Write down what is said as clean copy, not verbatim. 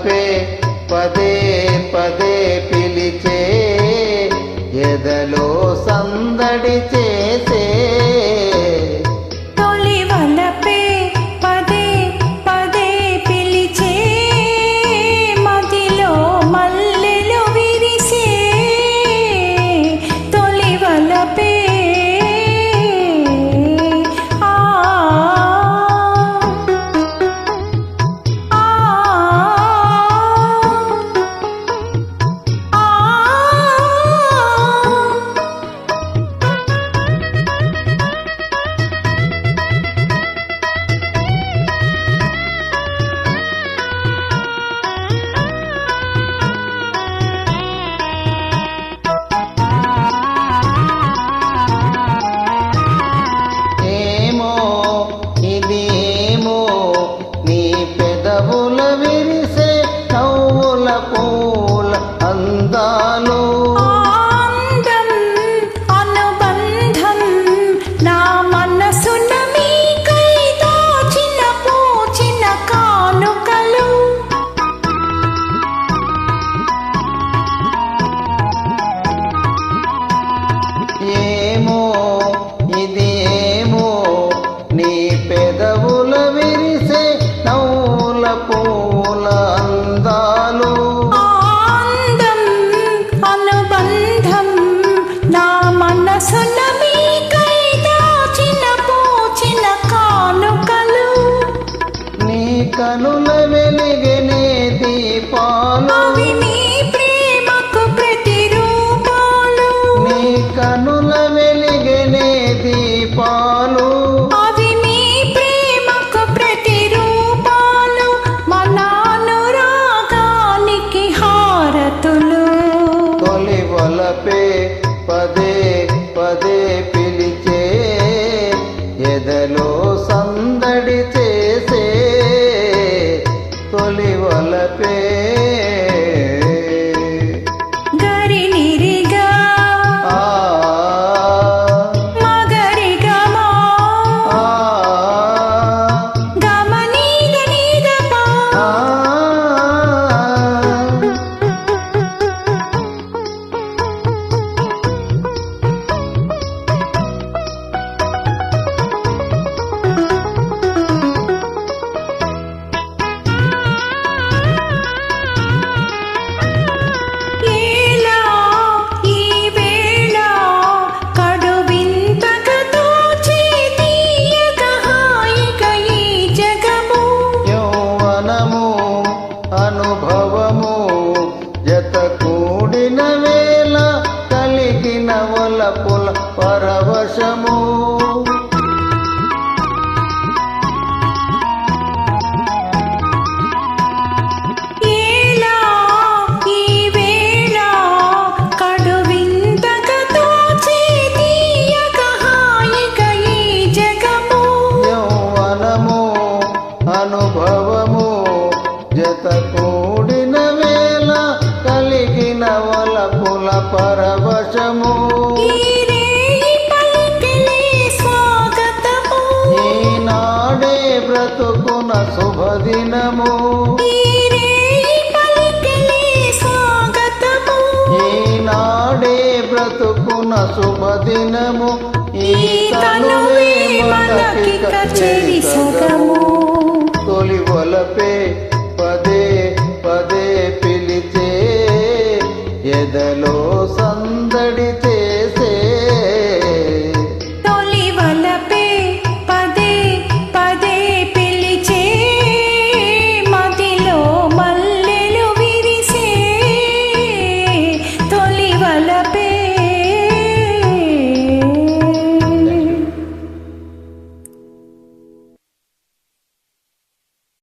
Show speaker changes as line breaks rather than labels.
వలపే పదే పదే పిలిచే ఎదలో సందడి చేసే
తొలి వలపే పదే పదే పిలిచే మదిలో మల్లెలు విరిసే తొలి వలపే
పెదవుల విరిసే నవ్వుల పూల అందాలు
ఆనందం అనుబంధం నా మనసున మీకై దాచిన పూచిన కానుకలు
ఏమో ఇది ఏమో నీ పెదవుల విరిసే నవ్వుల పూల అందాలు
ఆనందం అనుబంధం నా మనసున మీకై దాచిన పూచిన కానుకలు
నీ కనుల వెలిగనే దీపాలు
అవి మీ ప్రేమకు ప్రతిరూపాలు
నీ కనుల వెలిగనే దీపాలు
అవి మీ ప్రేమకు ప్రతిరూపాలు మన అనురాగానికి హారతులు
తొలి వలపే పదే పదే పిలిచే ఎదలో సందడి చేసే తొలి వలపే
గరి నిరిగా
ఆ
మగరిగా మా
ఆ
గమనీద నీద పా
ఆ
ఏలా ఈ వేళ కడువింతగా తోచే తీయగా హాయిగా ఈ జగము
యౌవనము అనుభవము జత కూడిన వేళ కలిగిన వలపుల పరవశము
ఏలా ఈ వేళ కడువింతగా తోచే తీయగా హాయిగా ఈ జగము
యౌవనము అనుభవము జత కూడిన వేళ కలిగిన వలపుల పరవశము
ఈ రేయి పలికిలే స్వాగతము
ఈనాడే బ్రతుకున శుభదినము
ఈ రేయి పలికిలే స్వాగతము
ఈనాడే బ్రతుకున శుభదినము
ఈ తనువే మనకిక చెరి సగము